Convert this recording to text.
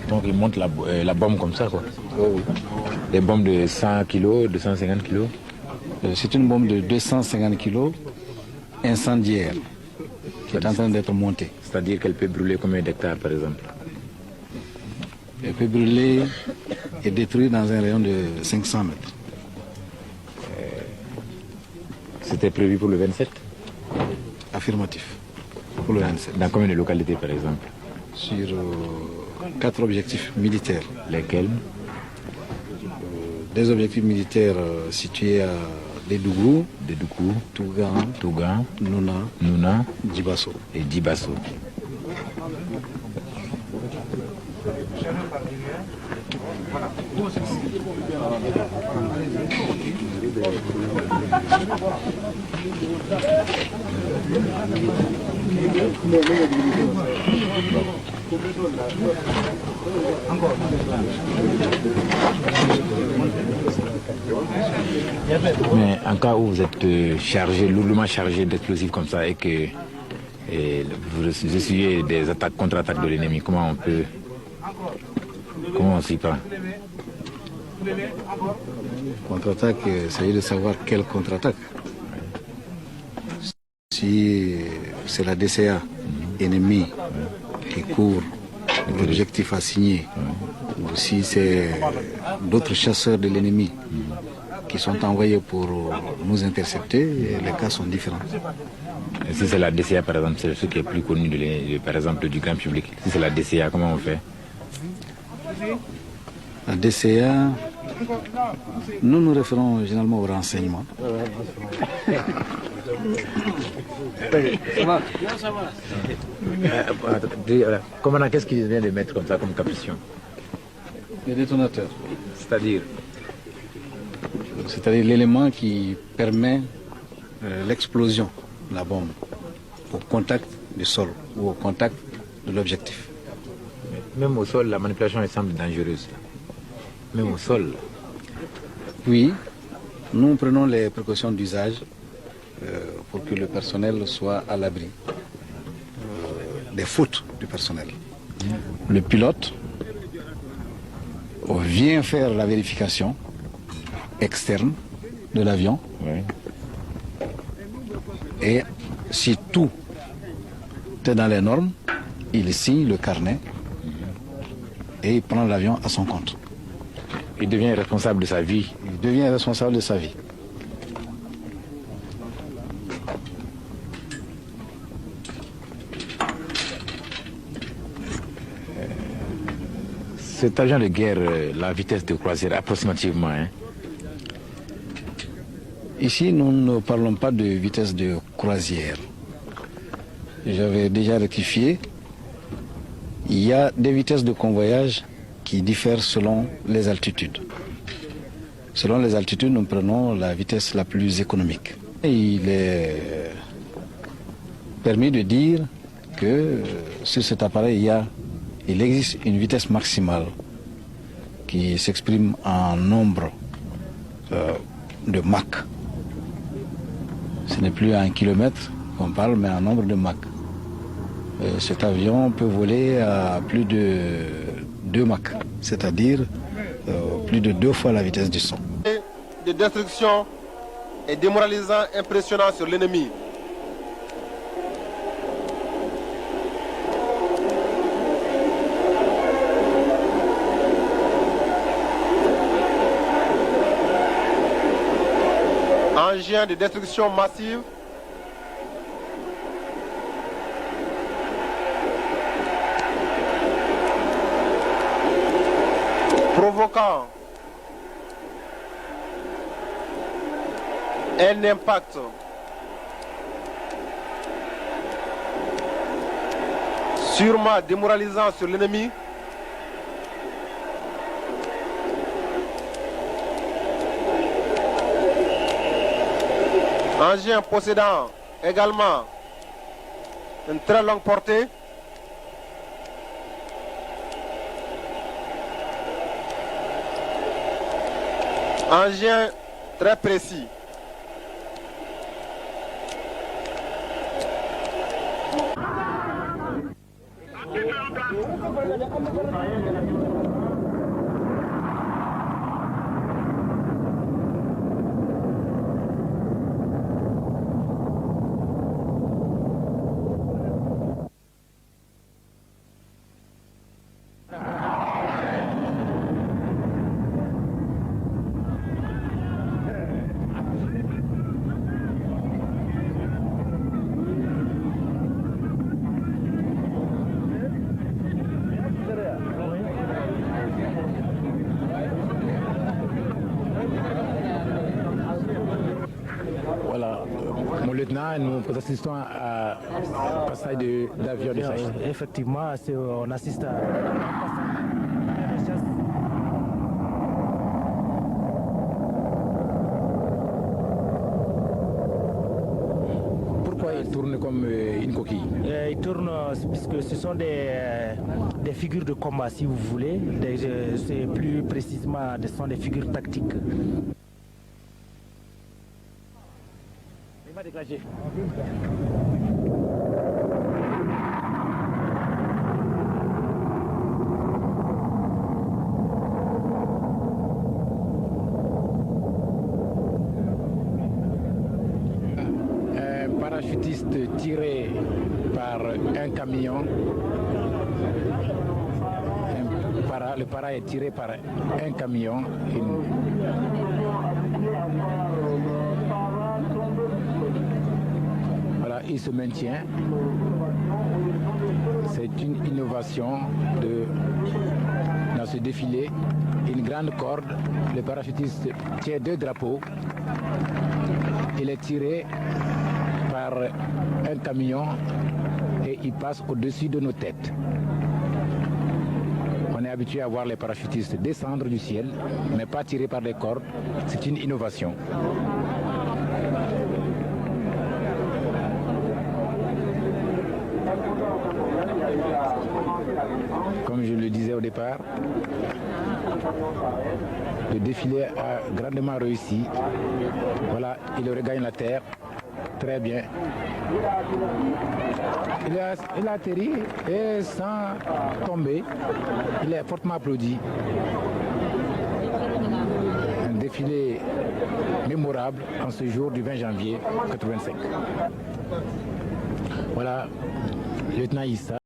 Donc ils montent la bombe comme ça, quoi. Oui. Des bombes de 100 kg, 250 kg. C'est une bombe de 250 kg incendiaire qui est en train d'être montée. C'est-à-dire qu'elle peut brûler combien d'hectares, par exemple? Elle peut brûler et détruire dans un rayon de 500 mètres. C'était prévu pour le 27? Affirmatif. Pour le 27. Dans combien de localités, par exemple? Sur 4 objectifs militaires. Lesquels? Des objectifs militaires situés à Dédougou, Tougan, Nouna, Djibasso. Et Djibasso. Mais en cas où vous êtes chargé, lourdement chargé d'explosifs comme ça et que vous essuyez des attaques, contre-attaques de l'ennemi, comment on s'y prend? Contre-attaque, il s'agit de savoir quelle contre-attaque. Si c'est la DCA ennemie qui couvre l'objectif assigné, ou si c'est d'autres chasseurs de l'ennemi qui sont envoyés pour nous intercepter, les cas sont différents. Et si c'est la DCA, par exemple, c'est ce qui est plus connu par exemple du grand public. Si c'est la DCA, comment on fait? La DCA, nous nous référons généralement au renseignement. Commandant, qu'est-ce qu'il vient de mettre comme ça comme caption? Les détonateurs. C'est-à-dire l'élément qui permet l'explosion de la bombe au contact du sol ou au contact de l'objectif. Même au sol, la manipulation elle semble dangereuse. Même au sol. Oui, nous prenons les précautions d'usage pour que le personnel soit à l'abri des fautes du personnel. Le pilote vient faire la vérification externe de l'avion. Oui. Et si tout est dans les normes, il signe le carnet et il prend l'avion à son compte. Il devient responsable de sa vie. Il devient responsable de sa vie. Cet avion de guerre, la vitesse de croisière approximativement, hein? Ici, nous ne parlons pas de vitesse de croisière. J'avais déjà rectifié. Il y a des vitesses de convoyage qui diffèrent selon les altitudes. Selon les altitudes, nous prenons la vitesse la plus économique. Et il est permis de dire que sur cet appareil, il existe une vitesse maximale qui s'exprime en nombre de Mach. Ce n'est plus un kilomètre qu'on parle, mais un nombre de Mach. Cet avion peut voler à plus de 2 Mach, c'est-à-dire plus de 2 fois la vitesse du son. De destruction et démoralisant impressionnant sur l'ennemi. Engin de destruction massive. Provoquant un impact sûrement démoralisant sur l'ennemi. Engin possédant également une très longue portée. Engin très précis. Voilà, mon lieutenant, nous assistons à passage d'avion de chasse. Effectivement, on assiste à Pourquoi il tourne comme une coquille? il tourne puisque ce sont des figures de combat, si vous voulez. C'est plus précisément, ce sont des figures tactiques. Il va déclencher. Un parachutiste tiré par un camion. Le para est tiré par un camion. Voilà, il se maintient. C'est une innovation dans ce défilé. Une grande corde. Le parachutiste tient 2 drapeaux. Il est tiré par un camion et il passe au-dessus de nos têtes. On est habitué à voir les parachutistes descendre du ciel, mais pas tirés par des cordes. C'est une innovation. Comme je le disais au départ, le défilé a grandement réussi. Voilà, il regagne la terre. Très bien. Il a atterri et sans tomber, il est fortement applaudi. Un défilé mémorable en ce jour du 20 janvier 85. Voilà, lieutenant Issa.